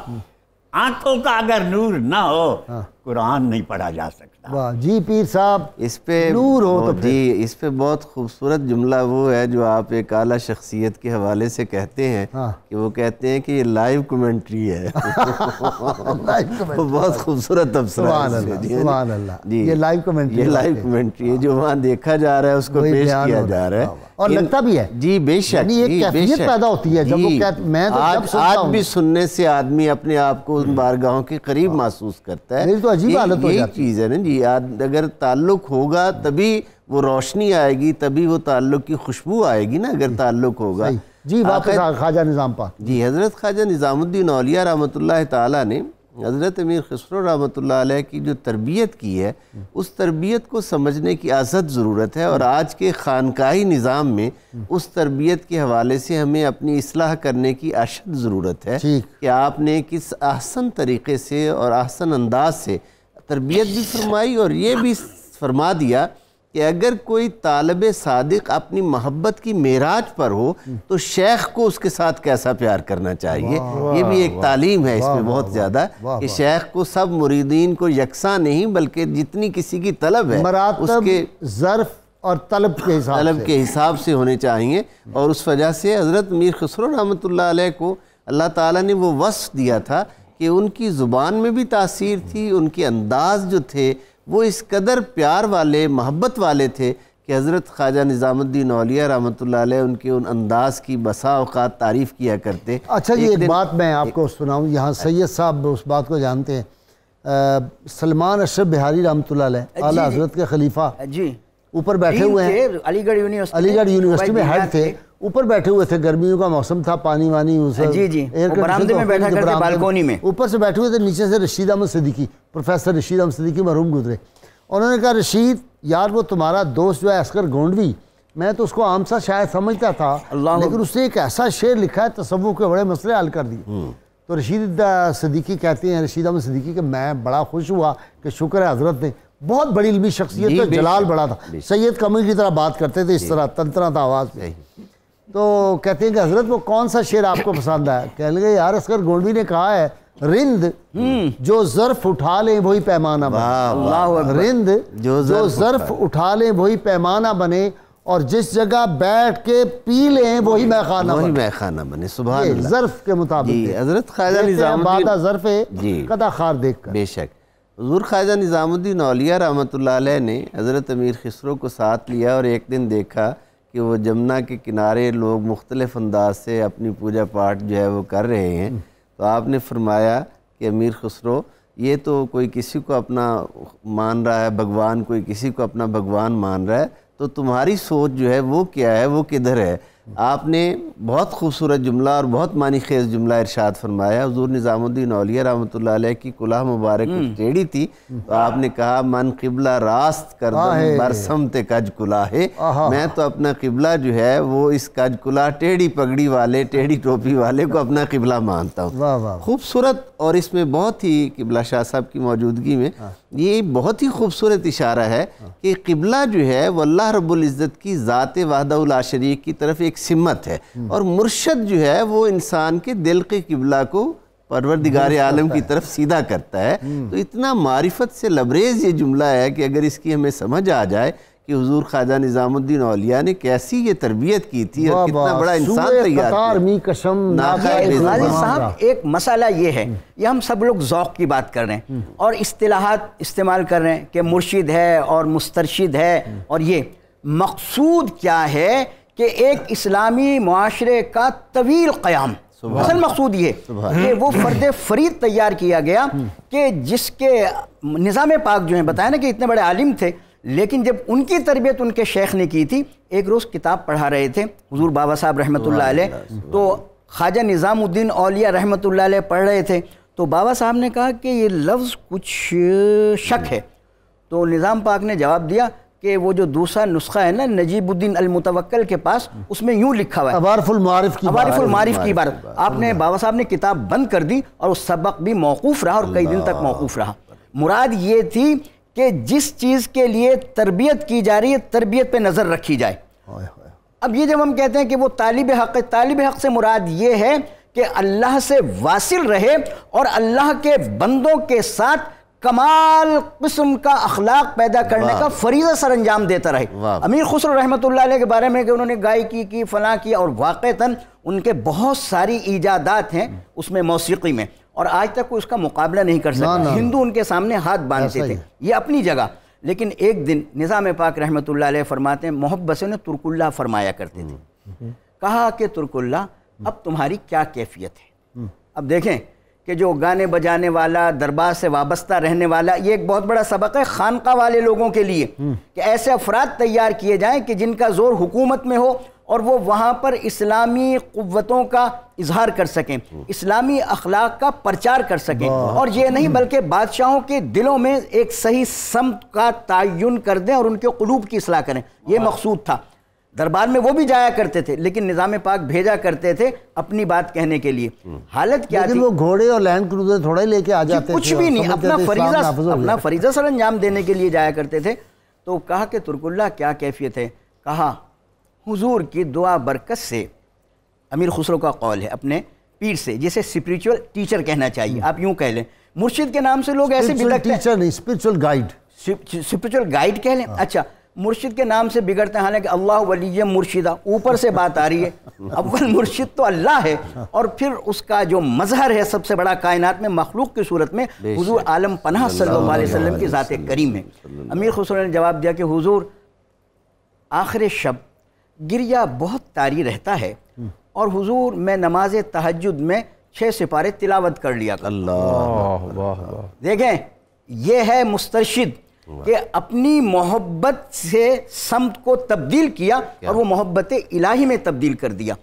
آنکھوں کا اگر نور نہ ہو قرآن نہیں پڑھا جا سکتا۔ واہ جی پیر صاحب، اس پہ نور ہو تو جی اس پہ بہت خوبصورت جملہ وہ ہے جو آپ ایک اعلیٰ شخصیت کے حوالے سے کہتے ہیں کہ وہ کہتے ہیں کہ یہ لائیو کمنٹری ہے، وہ بہت خوبصورت تبصرہ ہے۔ سبحان اللہ، یہ لائیو کمنٹری، یہ لائیو کمنٹری ہے، جو وہاں دیکھا جا رہا ہے اس کو پیش کیا جا رہا ہے، اور لگتا بھی ہے جی بے شک، ایک کیفیت پیدا ہوتی ہے جب وہ کہتے ہیں۔ میں تو جب سنتا آج ہوں بھی سننے سے آدمی اپنے آپ کو ان بارگاہوں کے قریب محسوس کرتا ہے۔ میری تو عجیب حالت ہو یہی جاتی چیز ہے نا جی، اگر تعلق ہوگا تبھی وہ روشنی آئے گی، تبھی وہ تعلق کی خوشبو آئے گی نا، اگر تعلق ہوگا۔ جی واپس خواجہ نظام پاک جی، حضرت خواجہ نظام الدین اولیاء رحمۃ اللہ تعالیٰ نے حضرت امیر خسرو رحمۃ اللہ علیہ کی جو تربیت کی ہے، اس تربیت کو سمجھنے کی ازحد ضرورت ہے، اور آج کے خانقاہی نظام میں اس تربیت کے حوالے سے ہمیں اپنی اصلاح کرنے کی اشد ضرورت ہے کہ آپ نے کس احسن طریقے سے اور احسن انداز سے تربیت بھی فرمائی، اور یہ بھی فرما دیا کہ اگر کوئی طالب صادق اپنی محبت کی معراج پر ہو تو شیخ کو اس کے ساتھ کیسا پیار کرنا چاہیے۔ یہ بھی ایک تعلیم ہے اس میں بہت زیادہ، کہ شیخ کو سب مریدین کو یکساں نہیں بلکہ جتنی کسی کی طلب ہے اس کے ظرف اور طلب کے حساب سے ہونے چاہیے۔ اور اس وجہ سے حضرت میر خسرو رحمۃ اللہ علیہ کو اللہ تعالیٰ نے وہ وصف دیا تھا کہ ان کی زبان میں بھی تاثیر تھی، ان کے انداز جو تھے وہ اس قدر پیار والے، محبت والے تھے کہ حضرت خواجہ نظام الدین اولیاء رحمۃ اللہ علیہ ان کے ان انداز کی بسا اوقات تعریف کیا کرتے۔ اچھا جی، ایک بات میں آپ کو سناؤں، یہاں سید صاحب اس بات کو جانتے ہیں، سلمان اشرف بہاری رحمۃ اللہ علیہ اعلیٰ حضرت کے خلیفہ جی اوپر بیٹھے ہوئے ہیں، علی گڑھ یونیورسٹی میں ہیڈ تھے، اوپر بیٹھے ہوئے تھے، گرمیوں کا موسم تھا، پانی وانی برآمدے میں بیٹھا کرتے، بالکونی میں اوپر سے بیٹھے ہوئے تھے، نیچے سے رشید احمد صدیقی، پروفیسر رشید احمد صدیقی مرحوم گزرے۔ انہوں نے کہا رشید یار وہ تمہارا دوست جو ہے عسکر گونڈوی، میں تو اس کو عام سا شاید سمجھتا تھا، لیکن اس نے ایک ایسا شعر لکھا ہے تصوف کے بڑے مسئلے حل کر دیے۔ تو رشید صدیقی کہتے ہیں، رشید احمد صدیقی، کہ میں بڑا خوش ہوا کہ شکر ہے حضرت نے، بہت بڑی علمی شخصیت ہے، جلال بڑا تھا، سید قمر کی طرح بات کرتے تھے، اس طرح تنترا تھا آواز میں۔ تو کہتے ہیں کہ حضرت وہ کون سا شعر آپ کو پسند آیا؟ کہنے لگے یار عسکر گونڈوی نے کہا ہے رند جو ظرف اٹھا لیں وہی پیمانہ بنے، رند جو ظرف اٹھا لیں وہی پیمانہ بنے، اور جس جگہ بیٹھ کے پی لیں وہی میخانہ بنے۔ سبحان اللہ، ظرف کے مطابق حضرت خواجہ نظام الدین ظرف قدا خار دیکھ کر، بے شک حضور خواجہ نظام الدین اولیاء رحمۃ اللہ علیہ نے حضرت امیر خسرو کو ساتھ لیا اور ایک دن دیکھا کہ وہ جمنا کے کنارے لوگ مختلف انداز سے اپنی پوجا پاٹ جو ہے وہ کر رہے ہیں، تو آپ نے فرمایا کہ امیر خسرو یہ تو کوئی کسی کو اپنا مان رہا ہے بھگوان، کوئی کسی کو اپنا بھگوان مان رہا ہے، تو تمہاری سوچ جو ہے وہ کیا ہے، وہ کدھر ہے؟ آپ نے بہت خوبصورت جملہ اور بہت معنی خیز جملہ ارشاد فرمایا۔ حضور نظام الدین اولیاء رحمۃ اللہ علیہ کی کلاه مبارک ٹیڑھی تھی، تو آپ نے کہا من قبلہ راست کردم بر سمت کج کلاہے، میں تو اپنا قبلہ جو ہے وہ اس کج کلاہ ٹیڑھی پگڑی والے، ٹیڑھی ٹوپی والے کو اپنا قبلہ مانتا ہوں۔ خوبصورت، اور اس میں بہت ہی قبلہ شاہ صاحب کی موجودگی میں یہ بہت ہی خوبصورت اشارہ ہے کہ قبلہ جو ہے وہ اللہ رب العزت کی ذات وحدہ لا شریک کی طرف ایک سمت ہے، اور مرشد جو ہے وہ انسان کے دل کے قبلہ کو پروردگار عالم کی طرف سیدھا کرتا ہے۔ تو اتنا معرفت سے لبریز یہ جملہ ہے کہ اگر اس کی ہمیں سمجھ آ جائے کہ حضور خواجہ نظام الدین اولیاء نے کیسی یہ تربیت کی تھی اور کتنا بڑا انسان تیار کیا۔ غازی صاحب ایک مسئلہ یہ ہے، یہ ہم سب لوگ ذوق کی بات کر رہے ہیں اور اصطلاحات استعمال کر رہے ہیں کہ مرشد ہے اور مسترشد ہے، اور یہ مقصود کیا ہے کہ ایک اسلامی معاشرے کا طویل قیام، اصل مقصود یہ کہ وہ فرد فرید تیار کیا گیا کہ جس کے نظام پاک جو ہیں بتایا نا کہ اتنے بڑے عالم تھے، لیکن جب ان کی تربیت ان کے شیخ نے کی تھی، ایک روز کتاب پڑھا رہے تھے حضور بابا صاحب رحمۃ اللہ علیہ، تو خواجہ نظام الدین اولیاء رحمۃ اللہ علیہ پڑھ رہے تھے، تو بابا صاحب نے کہا کہ یہ لفظ کچھ شک ہے، تو نظام پاک نے جواب دیا کہ وہ جو دوسرا نسخہ ہے نا نجیب الدین المتوکل کے پاس، اس میں یوں لکھا ہوا ہے عوارف المعارف کی عبارت، آپ نے بابا صاحب نے کتاب بند کر دی اور اس سبق بھی موقوف رہا اور کئی دن تک موقوف رہا۔ مراد یہ تھی کہ جس چیز کے لیے تربیت کی جا رہی ہے تربیت پہ نظر رکھی جائے۔ اب یہ جب ہم کہتے ہیں کہ وہ طالب حق سے مراد یہ ہے کہ اللہ سے واصل رہے اور اللہ کے بندوں کے ساتھ کمال قسم کا اخلاق پیدا کرنے کا فریضہ سر انجام دیتا رہے۔ امیر خسرو رحمۃ اللہ علیہ کے بارے میں کہ انہوں نے گائیکی کی، فلاں کی، اور واقعتاً ان کے بہت ساری ایجادات ہیں اس میں موسیقی میں، اور آج تک کوئی اس کا مقابلہ نہیں کر سکتا، ہندو ان کے سامنے ہاتھ باندھتے تھے، یہ اپنی جگہ۔ لیکن ایک دن نظام پاک رحمۃ اللہ علیہ فرماتے ہیں محبت سے انہیں ترک اللہ فرمایا کرتے تھے، کہا کہ ترک اللہ اب تمہاری کیا کیفیت ہے؟ اب دیکھیں کہ جو گانے بجانے والا، دربار سے وابستہ رہنے والا، یہ ایک بہت بڑا سبق ہے خانقاہ والے لوگوں کے لیے کہ ایسے افراد تیار کیے جائیں کہ جن کا زور حکومت میں ہو اور وہ وہاں پر اسلامی قوتوں کا اظہار کر سکیں، اسلامی اخلاق کا پرچار کر سکیں، اور یہ نہیں بلکہ بادشاہوں کے دلوں میں ایک صحیح سمت کا تعین کر دیں اور ان کے قلوب کی اصلاح کریں، یہ مقصود تھا۔ دربار میں وہ بھی جایا کرتے تھے لیکن نظام پاک بھیجا کرتے تھے اپنی بات کہنے کے لیے۔ حالت کیا تھی؟ وہ گھوڑے اور لینڈ کروزر تھوڑے لے کے آ جاتے تھے، کچھ بھی نہیں، اپنا فریضہ سر انجام دینے کے لیے جایا کرتے تھے۔ تو کہا کہ ترک اللہ کیا کیفیت ہے؟ کہا حضور کی دعا برکت سے، امیر خسرو کا قول ہے اپنے پیر سے، جسے اسپریچول ٹیچر کہنا چاہیے، آپ یوں کہہ لیں، مرشد کے نام سے لوگ ایسے بگڑتے ہیں، ٹیچر نہیں، اسپریچول گائیڈ، اسپریچول گائیڈ کہہ لیں، اچھا مرشد کے نام سے بگڑتے ہیں، حالانکہ اللہ ولی مرشدہ اوپر سے بات آ رہی ہے، اول مرشد تو اللہ ہے، اور پھر اس کا جو مظہر ہے سب سے بڑا کائنات میں مخلوق کی صورت میں حضور عالم پناہ صلی اللہ علیہ وسلم کی ذات کریم ہے۔ امیر خسرو نے جواب دیا کہ حضور آخر شب گریہ بہت طاری رہتا ہے، اور حضور میں نماز تہجد میں 6 سپارے تلاوت کر لیا کرتا ہوں۔ دیکھیں یہ ہے مسترشد کہ اپنی محبت سے سمت کو تبدیل کیا اور وہ محبت الہی میں تبدیل کر دیا۔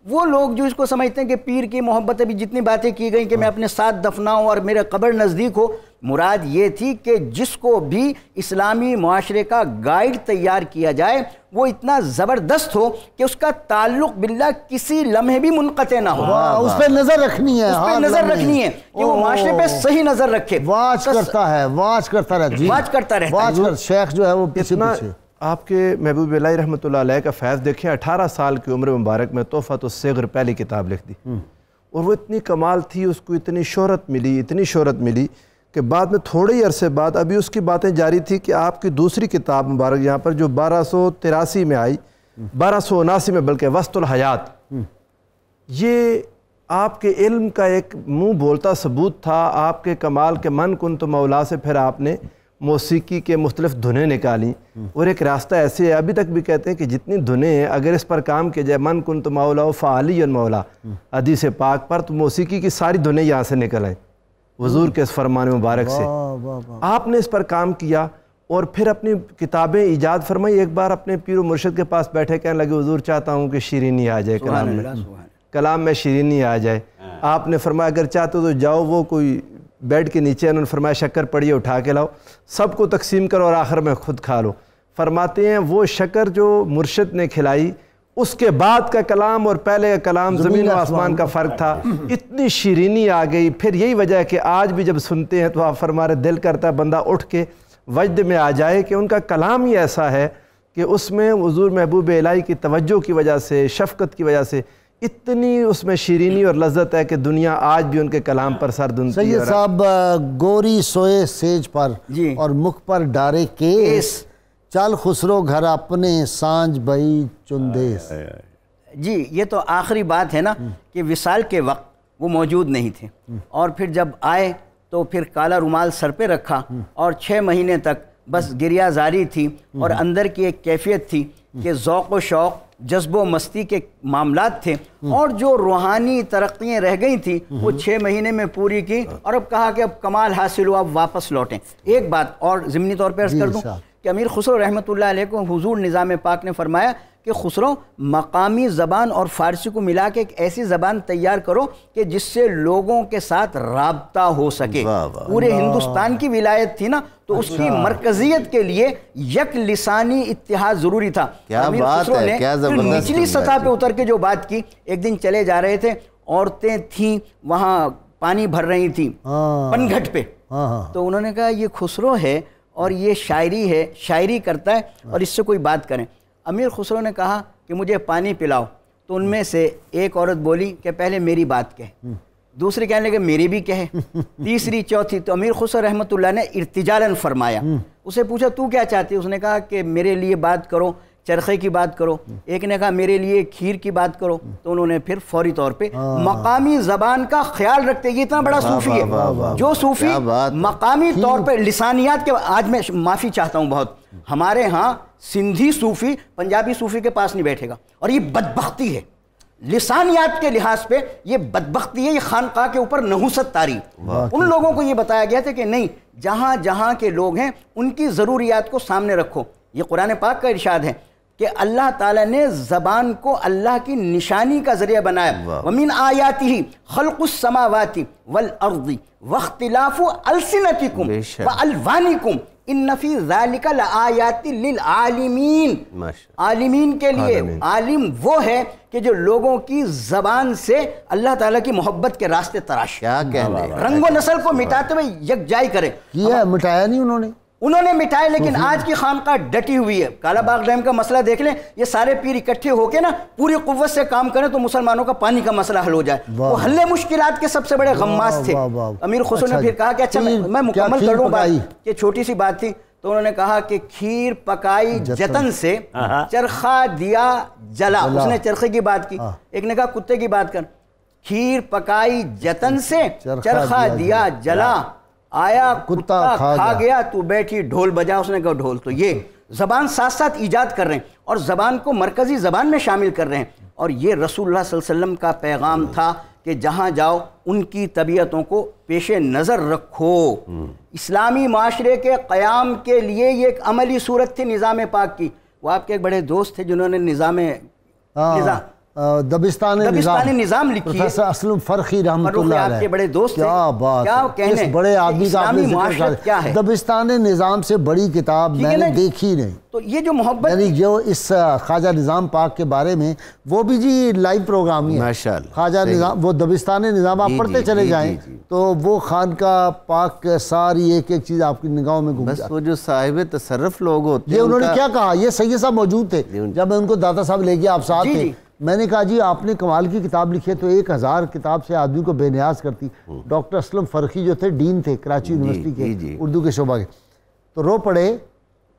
وہ لوگ جو اس کو سمجھتے ہیں کہ پیر کی محبت ابھی جتنی باتیں کی گئیں کہ میں اپنے ساتھ دفناؤں اور میرے قبر نزدیک ہو، مراد یہ تھی کہ جس کو بھی اسلامی معاشرے کا گائیڈ تیار کیا جائے وہ اتنا زبردست ہو کہ اس کا تعلق باللہ کسی لمحے بھی منقطع نہ ہو، اس پہ نظر رکھنی ہے، اس پہ نظر رکھنی ہے کہ وہ معاشرے پہ صحیح نظر رکھے، واچ کرتا ہے، واچ کرتا رہتا ہے، شیخ جو ہے وہ پیچھے پیچھے۔ آپ کے محبوب الہی رحمۃ اللہ علیہ کا فیض دیکھیں، 18 سال کی عمر مبارک میں تحفۃ الصغر پہلی کتاب لکھ دی، اور وہ اتنی کمال تھی، اس کو اتنی شہرت ملی کہ بعد میں تھوڑے ہی عرصے بعد ابھی اس کی باتیں جاری تھی کہ آپ کی دوسری کتاب مبارک یہاں پر جو 1283 میں آئی، 1279 میں بلکہ وسط الحیات، یہ آپ کے علم کا ایک منہ بولتا ثبوت تھا، آپ کے کمال کے من کن تو مولا سے پھر آپ نے موسیقی کے مختلف دھنیں نکالیں، اور ایک راستہ ایسے ہے ابھی تک بھی کہتے ہیں کہ جتنی دھنیں ہیں اگر اس پر کام کیا جائے من کن تو مولا فعلی مولا حدیث پاک پر، تو موسیقی کی ساری دھنیں یہاں سے نکل آئیں حضور کے اس فرمان مبارک سے۔ آپ نے اس پر کام کیا اور پھر اپنی کتابیں ایجاد فرمائی۔ ایک بار اپنے پیر و مرشد کے پاس بیٹھے کہنے لگے حضور چاہتا ہوں کہ شیرینی آ جائے کلام میں شیرینی آ جائے۔ آپ نے فرمایا اگر چاہتے ہو تو جاؤ، وہ کوئی بیڈ کے نیچے انہوں نے فرمایا شکر پڑی ہے اٹھا کے لاؤ، سب کو تقسیم کرو اور آخر میں خود کھا لو۔ فرماتے ہیں وہ شکر جو مرشد نے کھلائی، اس کے بعد کا کلام اور پہلے کا کلام زمین و آسمان کا فرق تھا، اتنی شیرینی آ گئی۔ پھر یہی وجہ ہے کہ آج بھی جب سنتے ہیں تو آپ فرما رہے دل کرتا ہے بندہ اٹھ کے وجد میں آ جائے کہ ان کا کلام ہی ایسا ہے کہ اس میں حضور محبوب الہی کی توجہ کی وجہ سے، شفقت کی وجہ سے اتنی اس میں شیرینی اور لذت ہے کہ دنیا آج بھی ان کے کلام پر سر دھنتی ہے۔ سید صاحب گوری سوئے سیج پر اور مکھ پر ڈارے کیس، چل خسرو گھر اپنے سانج بھئی چندیس۔ جی یہ تو آخری بات ہے نا کہ وصال کے وقت وہ موجود نہیں تھے، اور پھر جب آئے تو پھر کالا رومال سر پہ رکھا اور 6 مہینے تک بس گریہ زاری تھی، اور اندر کی ایک کیفیت تھی کہ ذوق و شوق، جذب و مستی کے معاملات تھے، اور جو روحانی ترقیاں رہ گئی تھیں وہ 6 مہینے میں پوری کی، اور اب کہا کہ اب کمال حاصل ہوا، اب واپس لوٹیں۔ ایک بات اور ضمنی طور پہ عرض کر دوں کہ امیر خسرو رحمۃ اللہ علیہ کو حضور نظام پاک نے فرمایا کہ خسرو مقامی زبان اور فارسی کو ملا کے ایک ایسی زبان تیار کرو کہ جس سے لوگوں کے ساتھ رابطہ ہو سکے۔ پورے ہندوستان کی ولایت تھی نا، تو اس کی مرکزیت کے لیے یک لسانی اتحاد ضروری تھا۔ امیر خسرو نے نچلی سطح پہ اتر کے جو بات کی، ایک دن چلے جا رہے تھے، عورتیں تھیں وہاں پانی بھر رہی تھیں پنگھٹ پہ، تو انہوں نے کہا یہ خسرو ہے اور یہ شاعری ہے، شاعری کرتا ہے اور اس سے کوئی بات کریں۔ امیر خسرو نے کہا کہ مجھے پانی پلاؤ، تو ان میں سے ایک عورت بولی کہ پہلے میری بات کہے، دوسری کہنے لگے میری بھی کہے، تیسری چوتھی، تو امیر خسرو رحمۃ اللہ نے ارتجالاً فرمایا، اسے پوچھا تو کیا چاہتی ہے؟ اس نے کہا کہ میرے لیے بات کرو، چرخے کی بات کرو۔ ایک نے کہا میرے لیے کھیر کی بات کرو، تو انہوں نے پھر فوری طور پہ مقامی زبان کا خیال رکھتے، یہ اتنا بڑا صوفی ہے جو صوفی مقامی طور پہ لسانیات کے، آج میں معافی چاہتا ہوں بہت، ہمارے ہاں سندھی صوفی پنجابی صوفی کے پاس نہیں بیٹھے گا، اور یہ بدبختی ہے لسانیات کے لحاظ پہ، یہ بدبختی ہے، یہ خانقاہ کے اوپر نحوست طاری۔ ان لوگوں کو یہ بتایا گیا تھا کہ نہیں، جہاں جہاں کے لوگ ہیں ان کی ضروریات کو سامنے رکھو۔ یہ قرآن پاک کا ارشاد ہے کہ اللہ تعالیٰ نے زبان کو اللہ کی نشانی کا ذریعہ بنایا، وَمِنْ آیَاتِهِ خَلْقُ السَّمَاوَاتِ وَالْأَرْضِ وَاخْتِلَافُ أَلْسِنَتِكُمْ وَأَلْوَانِكُمْ اِنَّ فِي ذَلِكَ لَآيَاتٍ لِلْعَالِمِينَ۔ عالمین کے لیے، عالم وہ ہے کہ جو لوگوں کی زبان سے اللہ تعالیٰ کی محبت کے راستے تراش، کیا کہنے، رنگ و نسل کو مٹاتے ہوئے یکجائی کرے۔ یہ مٹایا نہیں انہوں نے مٹائے، لیکن آج کی خانقاہ ڈٹی ہوئی ہے۔ کالا باغ ڈیم کا مسئلہ دیکھ لیں، یہ سارے پیر اکٹھے ہو کے نا پوری قوت سے کام کریں تو مسلمانوں کا پانی کا مسئلہ حل ہو جائے۔ وہ حل مشکلات کے سب سے بڑے غماز تھے۔ امیر خسرو نے پھر کہا کہ اچھا میں مکمل کر لوں بات، یہ چھوٹی سی بات تھی، تو انہوں نے کہا کہ کھیر پکائی جتن سے، چرخہ دیا جلا۔ اس نے چرخے کی بات کی، ایک نے کہا کتے کی بات کر۔ کھیر پکائی جتن سے، چرخہ دیا جلا، آیا کتا کھا گیا، تو بیٹھی ڈھول بجا۔ اس نے کہا ڈھول، تو یہ زبان ساتھ ساتھ ایجاد کر رہے ہیں اور زبان کو مرکزی زبان میں شامل کر رہے ہیں، اور یہ رسول اللہ صلی اللہ علیہ وسلم کا پیغام تھا کہ جہاں جاؤ ان کی طبیعتوں کو پیش نظر رکھو۔ اسلامی معاشرے کے قیام کے لیے یہ ایک عملی صورت تھی نظام پاک کی۔ وہ آپ کے ایک بڑے دوست تھے جنہوں نے دبستانی نظام لکھی ہے، پروفیسر اسلم فرخی رحمۃ اللہ علیہ، آپ کے بڑے دوست تھے۔ کیا بات، کیا کہنے، اس بڑے آدمی کا آپ نے ذکر کیا ہے، دبستانی نظام سے بڑی کتاب میں نے دیکھی نہیں۔ تو یہ جو محبت، یعنی جو اس خواجہ نظام پاک کے بارے میں، وہ بھی جی لائیو پروگرام ہی ہے خواجہ نظام، وہ دبستانی نظام آپ پڑھتے چلے جائیں تو وہ خانقاہ پاک ساری ایک ایک چیز آپ کی نگاہوں میں گھوم جاتی۔ وہ جو صاحب تصرف لوگ ہوتے ہیں، یہ انہوں نے کیا کہا، یہ سید صاحب موجود تھے جب میں ان کو داتا صاحب لے گیا، آپ ساتھ تھے، میں نے کہا جی آپ نے کمال کی کتاب لکھی ہے، تو 1000 کتاب سے آدمی کو بے نیاز کرتی۔ ڈاکٹر اسلم فرخی جو تھے ڈین تھے کراچی یونیورسٹی کے اردو کے شعبہ کے، تو رو پڑے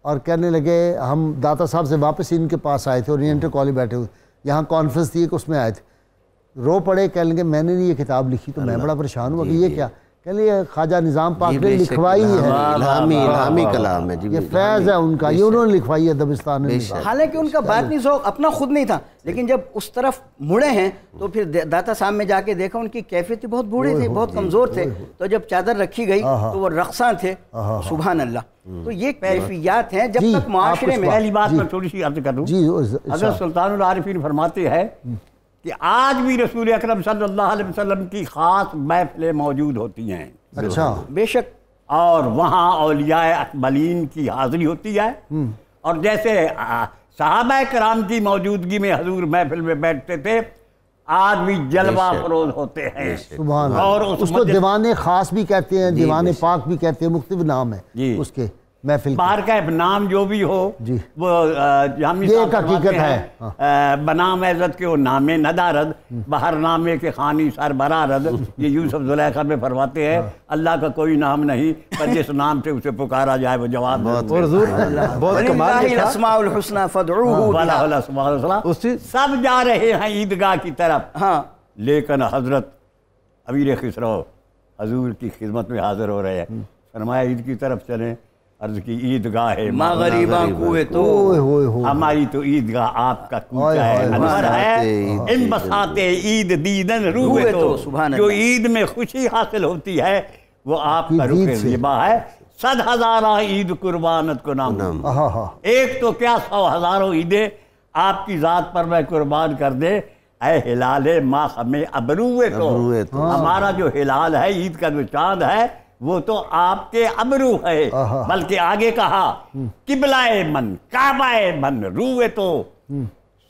اور کہنے لگے ہم داتا صاحب سے واپس ان کے پاس آئے تھے، اورینٹل کالج بیٹھے ہوئے، یہاں کانفرنس تھی کہ اس میں آئے تھے، رو پڑے، کہہ لیں گے میں نے نہیں یہ کتاب لکھی، تو میں بڑا پریشان ہوا کہ یہ کیا، کہہ لیں یہ خواجہ نظام پاک نے لکھوائی ہے، الہامی کلام ہے، یہ فیض ہے ان کا، یہ انہوں نے لکھوائی ہے دبستان میں۔ حالانکہ ان کا باطنی ذوق اپنا خود نہیں تھا، لیکن جب اس طرف مڑے ہیں تو پھر داتا صاحب میں جا کے دیکھا ان کی کیفیت بہت بوڑھے تھے، بہت کمزور تھے، تو جب چادر رکھی گئی تو وہ رقصاں تھے، سبحان اللہ۔ تو یہ کیفیات ہیں جب تک معاشرے میں۔ پہلی بات میں تھوڑی سی عرض کر دوں، حضرت سلطان العارفین فرماتے ہیں کہ آج بھی رسول اکرم صلی اللہ علیہ وسلم کی خاص محفلیں موجود ہوتی ہیں، اچھا بے شک، اور وہاں اولیاء اکملین کی حاضری ہوتی ہے، اور جیسے صحابہ کرام کی موجودگی میں حضور محفل میں بیٹھتے تھے، آج بھی جلوہ فروز ہوتے ہیں۔ سبحان اللہ۔ اور اس کو دیوان خاص بھی کہتے ہیں، دیوان پاک بھی کہتے ہیں، مختلف نام ہے اس کے محفل بار کا نام جو بھی ہو، وہ یہ ایک حقیقت ہے، بنام عزت کے وہ نام ندارد، بہر نامے کے خانی سر برارد، یہ یوسف زلیخا میں فرماتے ہیں اللہ کا کوئی نام نہیں، پر جس نام سے اسے پکارا جائے وہ جواب اور حضور بہت کمال یہ تھا، الاسماء الحسنى فادعوه، سب جا رہے ہیں عیدگاہ کی طرف، لیکن حضرت امیر خسرو حضور کی خدمت میں حاضر ہو رہے ہیں، فرمایا عید کی طرف چلیں، عرض کی عیدگاہ مغرباں کوئے تو ہماری تو عیدگاہ آپ کا کوچہ ہے، انور ہے، ان بساتے عید دیدن روئے تو، جو عید میں خوشی حاصل ہوتی ہے وہ آپ کا رخ زیبا ہے، 100,000 عید قربانت کو نام، ایک تو کیا 100,000 عیدیں آپ کی ذات پر میں قربان کر دے، اے ہلال ماہ ہمیں ابروئے تو، ہمارا جو ہلال ہے، عید کا جو چاند ہے، وہ تو آپ کے ابرو ہے، بلکہ آگے کہا قبلہ من کعبہ من روئے تو،